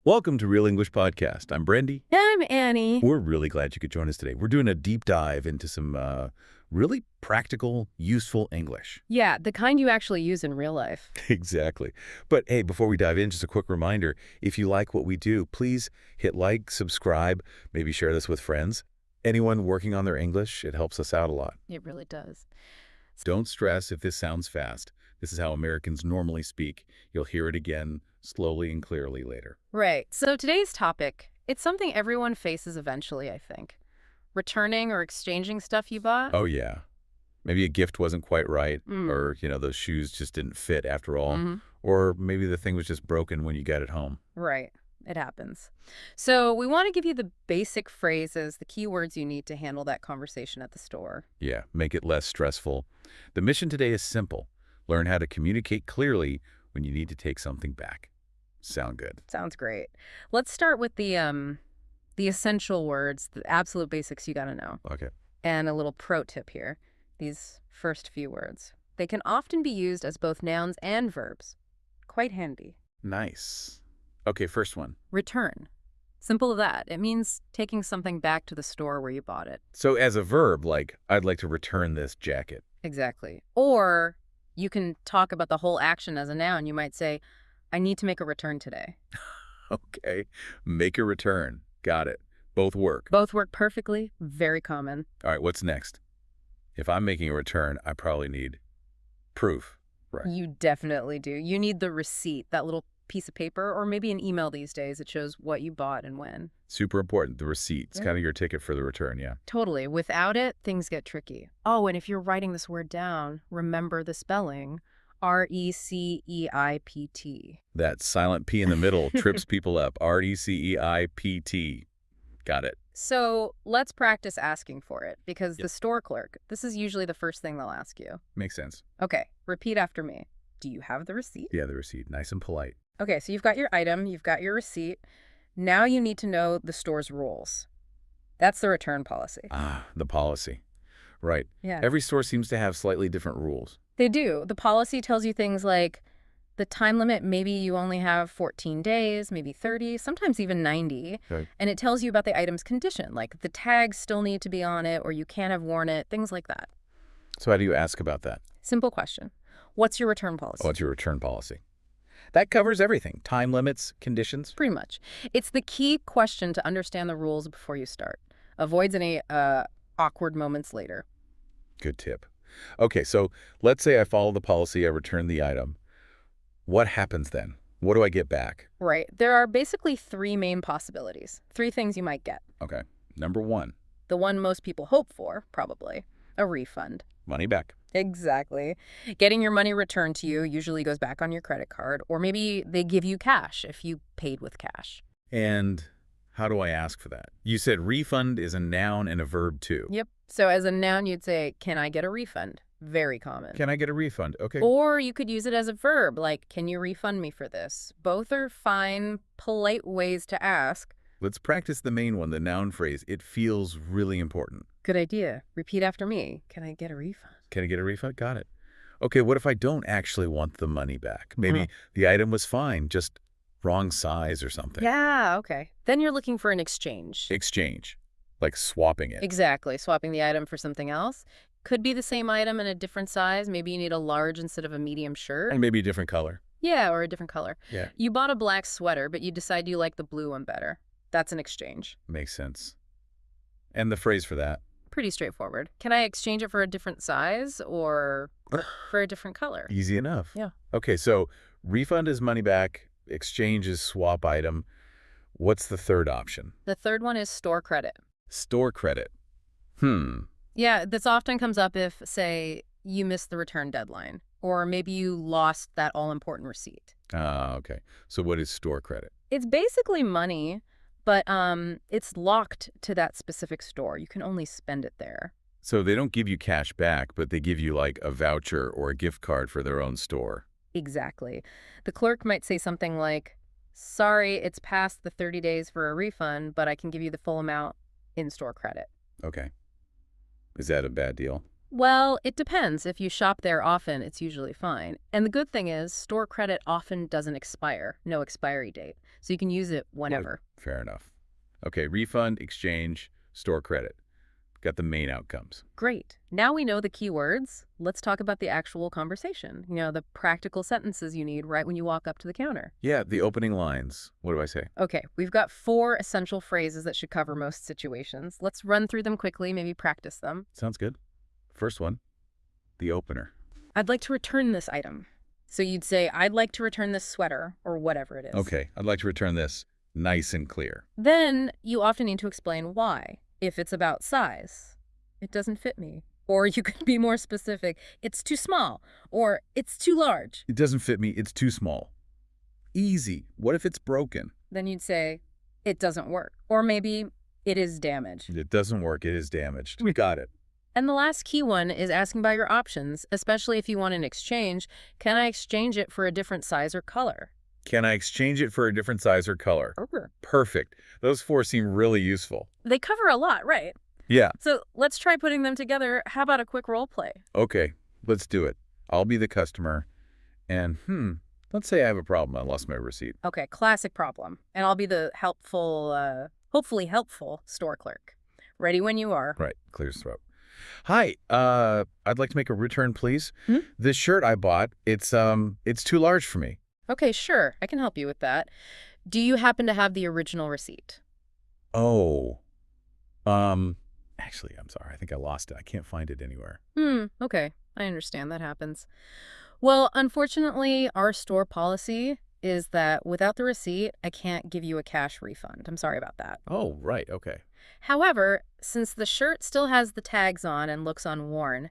Welcome to Real English Podcast. I'm Brendy. I'm Annie. We're really glad you could join us today. We're doing a deep dive into some really practical, useful English. Yeah, the kind you actually use in real life. Exactly. But hey, before we dive in, just a quick reminder, if you like what we do, please hit like, subscribe, maybe share this with friends. Anyone working on their English, it helps us out a lot. It really does. Don't stress if this sounds fast. This is how Americans normally speak. You'll hear it again slowly and clearly later. Right. So today's topic, it's something everyone faces eventually, I think. Returning or exchanging stuff you bought. Oh, yeah. Maybe a gift wasn't quite right, or, those shoes just didn't fit after all, or maybe the thing was just broken when you got it home. Right. It happens. So we want to give you the basic phrases, the key words you need to handle that conversation at the store. Yeah, make it less stressful. The mission today is simple. Learn how to communicate clearly when you need to take something back. Sound good? Sounds great. Let's start with the essential words, the absolute basics you got to know. Okay. And a little pro tip here. These first few words. They can often be used as both nouns and verbs. Quite handy. Nice. Okay, first one. Return. Simple as that. It means taking something back to the store where you bought it. So as a verb, like, I'd like to return this jacket. Exactly. Or you can talk about the whole action as a noun. You might say, I need to make a return today. Okay. Make a return. Got it. Both work. Both work perfectly. Very common. All right, what's next? If I'm making a return, I probably need proof. Right. You definitely do. You need the receipt, that little piece of paper, or maybe an email these days that shows what you bought and when. Super important. The receipt. It's kind of your ticket for the return, yeah. Totally. Without it, things get tricky. Oh, and if you're writing this word down, remember the spelling. R-E-C-E-I-P-T. That silent P in the middle trips people up. R-E-C-E-I-P-T. Got it. So let's practice asking for it, because the store clerk, this is usually the first thing they'll ask you. Makes sense. Okay, repeat after me. Do you have the receipt? Yeah, the receipt. Nice and polite. Okay, so you've got your item, you've got your receipt. Now you need to know the store's rules. That's the return policy. Ah, the policy. Right. Yeah. Every store seems to have slightly different rules. They do. The policy tells you things like the time limit, maybe you only have 14 days, maybe 30, sometimes even 90. Okay. And it tells you about the item's condition, like the tags still need to be on it or you can't have worn it, things like that. So how do you ask about that? Simple question. What's your return policy? What's your return policy? That covers everything. Time limits, conditions. Pretty much. It's the key question to understand the rules before you start. Avoids any awkward moments later. Good tip. Okay, so let's say I follow the policy, I return the item. What happens then? What do I get back? Right. There are basically three main possibilities. Three things you might get. Okay. Number one. The one most people hope for, probably. A refund. Money back. Exactly. Getting your money returned to you usually goes back on your credit card, or maybe they give you cash if you paid with cash. And how do I ask for that? You said refund is a noun and a verb too. Yep. So as a noun, you'd say, can I get a refund? Very common. Can I get a refund? Okay. Or you could use it as a verb, like, can you refund me for this? Both are fine, polite ways to ask. Let's practice the main one, the noun phrase. It feels really important. Good idea. Repeat after me. Can I get a refund? Can I get a refund? Got it. Okay, what if I don't actually want the money back? Maybe the item was fine, just wrong size or something. Yeah, okay. Then you're looking for an exchange. Exchange. Like swapping it. Exactly. Swapping the item for something else. Could be the same item in a different size. Maybe you need a large instead of a medium shirt. And maybe a different color. Yeah, or a different color. Yeah. You bought a black sweater, but you decide you like the blue one better. That's an exchange. Makes sense. And the phrase for that? Pretty straightforward. Can I exchange it for a different size or for a different color? Easy enough. Yeah. Okay, so refund is money back. Exchange is swap item. What's the third option? The third one is store credit. Store credit. Yeah, this often comes up if, say, you missed the return deadline, or maybe you lost that all-important receipt. Ah, okay. So what is store credit? It's basically money, but it's locked to that specific store. You can only spend it there. So they don't give you cash back, but they give you like a voucher or a gift card for their own store. Exactly. The clerk might say something like, sorry, it's past the 30 days for a refund, but I can give you the full amount in store credit. Okay. Is that a bad deal? Well, it depends. If you shop there often, it's usually fine. And the good thing is, store credit often doesn't expire, no expiry date. So you can use it whenever. Fair enough. Okay, refund, exchange, store credit. Got the main outcomes. Great. Now we know the key words. Let's talk about the actual conversation. The practical sentences you need right when you walk up to the counter. Yeah, the opening lines. What do I say? Okay, we've got 4 essential phrases that should cover most situations. Let's run through them quickly, maybe practice them. Sounds good. First one, the opener. I'd like to return this item. So you'd say, I'd like to return this sweater, or whatever it is. Okay, I'd like to return this. Nice and clear. Then you often need to explain why. If it's about size, it doesn't fit me. Or you could be more specific, it's too small, or it's too large. It doesn't fit me, it's too small. Easy. What if it's broken? Then you'd say, it doesn't work. Or maybe, it is damaged. It doesn't work, it is damaged. We got it. And the last key one is asking about your options, especially if you want an exchange. Can I exchange it for a different size or color? Can I exchange it for a different size or color? Over. Perfect. Those 4 seem really useful. They cover a lot, right? Yeah. So let's try putting them together. How about a quick role play? Okay, let's do it. I'll be the customer. And, let's say I have a problem. I lost my receipt. Okay, classic problem. And I'll be the hopefully helpful store clerk. Ready when you are. Right, clear his throat. Hi, I'd like to make a return, please. Hmm? This shirt I bought, it's too large for me. Okay, sure. I can help you with that. Do you happen to have the original receipt? Oh, actually, I'm sorry. I think I lost it. I can't find it anywhere. Okay. I understand that happens. Well, unfortunately, our store policy is that without the receipt, I can't give you a cash refund. I'm sorry about that. Oh, right. Okay. However, since the shirt still has the tags on and looks unworn,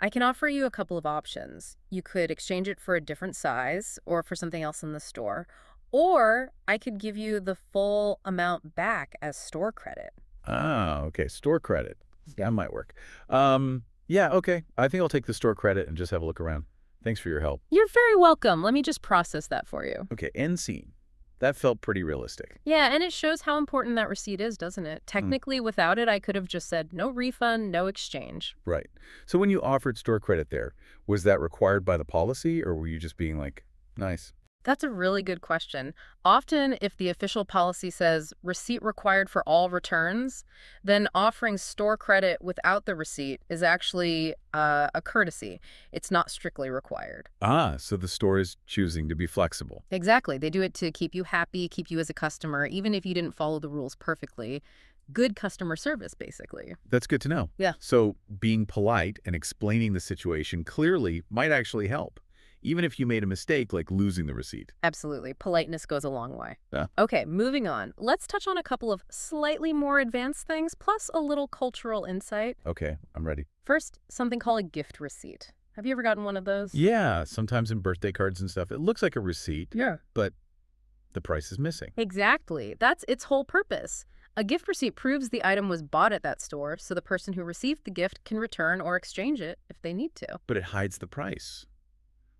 I can offer you a couple of options. You could exchange it for a different size or for something else in the store, or I could give you the full amount back as store credit. Ah, okay. Store credit. That might work. Yeah, okay. I think I'll take the store credit and just have a look around. Thanks for your help. You're very welcome. Let me just process that for you. Okay, end scene. That felt pretty realistic. Yeah, and it shows how important that receipt is, doesn't it? Technically, without it, I could have just said no refund, no exchange. Right. So when you offered store credit there, was that required by the policy, or were you just being like, nice? That's a really good question. Often, if the official policy says receipt required for all returns, then offering store credit without the receipt is actually a courtesy. It's not strictly required. Ah, so the store is choosing to be flexible. Exactly. They do it to keep you happy, keep you as a customer, even if you didn't follow the rules perfectly. Good customer service, basically. That's good to know. Yeah. So being polite and explaining the situation clearly might actually help, even if you made a mistake like losing the receipt. Absolutely. Politeness goes a long way. Yeah. Okay, moving on. Let's touch on a couple of slightly more advanced things, plus a little cultural insight. Okay, I'm ready. First, something called a gift receipt. Have you ever gotten one of those? Yeah, sometimes in birthday cards and stuff, it looks like a receipt. Yeah. But the price is missing. Exactly. That's its whole purpose. A gift receipt proves the item was bought at that store, so the person who received the gift can return or exchange it if they need to. But it hides the price.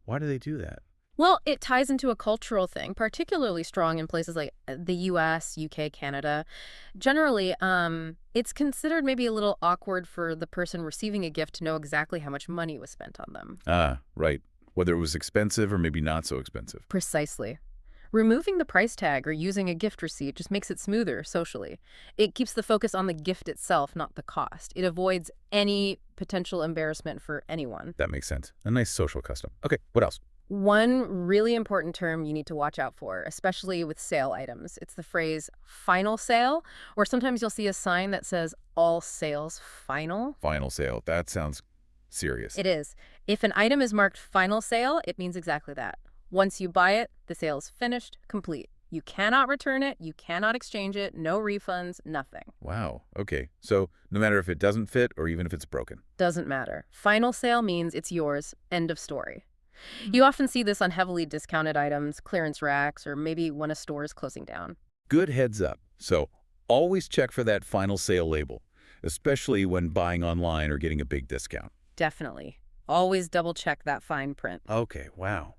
Why do they do that? Well, it ties into a cultural thing, particularly strong in places like the US, UK, Canada. Generally, it's considered maybe a little awkward for the person receiving a gift to know exactly how much money was spent on them. Ah, right. Whether it was expensive or maybe not so expensive. Precisely. Removing the price tag or using a gift receipt just makes it smoother socially. It keeps the focus on the gift itself, not the cost. It avoids any potential embarrassment for anyone. That makes sense. A nice social custom. Okay, what else? One really important term you need to watch out for, especially with sale items. It's the phrase final sale, or sometimes you'll see a sign that says all sales final. Final sale. That sounds serious. It is. If an item is marked final sale, it means exactly that. Once you buy it, the sale is finished, complete. You cannot return it, you cannot exchange it, no refunds, nothing. Wow. Okay. So no matter if it doesn't fit or even if it's broken. Doesn't matter. Final sale means it's yours. End of story. You often see this on heavily discounted items, clearance racks, or maybe when a store is closing down. Good heads up. So always check for that final sale label, especially when buying online or getting a big discount. Definitely. Always double check that fine print. Okay. Wow.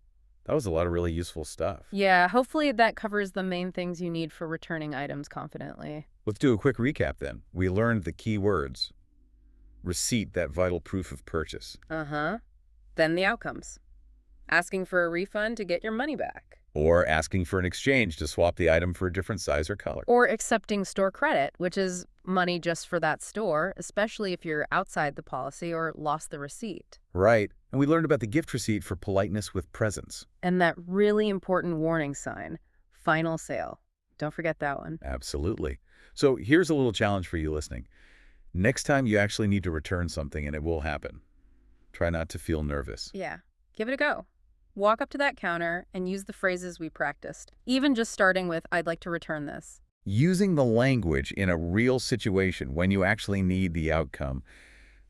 That was a lot of really useful stuff. Yeah, hopefully that covers the main things you need for returning items confidently. Let's do a quick recap then. We learned the key words. receipt, that vital proof of purchase. Uh-huh. Then the outcomes. Asking for a refund to get your money back. Or asking for an exchange to swap the item for a different size or color. Or accepting store credit, which is money just for that store, especially if you're outside the policy or lost the receipt. Right. And we learned about the gift receipt for politeness with presents. And that really important warning sign, final sale. Don't forget that one. Absolutely. So here's a little challenge for you listening. Next time you actually need to return something, and it will happen, try not to feel nervous. Yeah, give it a go. Walk up to that counter and use the phrases we practiced, even just starting with, I'd like to return this. Using the language in a real situation when you actually need the outcome,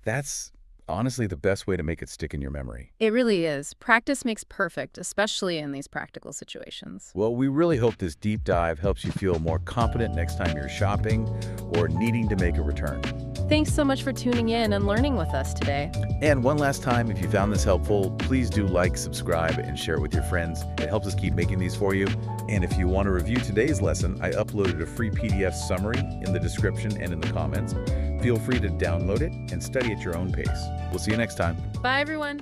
that's honestly the best way to make it stick in your memory. It really is. Practice makes perfect, especially in these practical situations. Well, we really hope this deep dive helps you feel more confident next time you're shopping or needing to make a return. Thanks so much for tuning in and learning with us today. And one last time, if you found this helpful, please do like, subscribe, and share it with your friends. It helps us keep making these for you. And if you want to review today's lesson, I uploaded a free PDF summary in the description and in the comments. Feel free to download it and study at your own pace. We'll see you next time. Bye, everyone.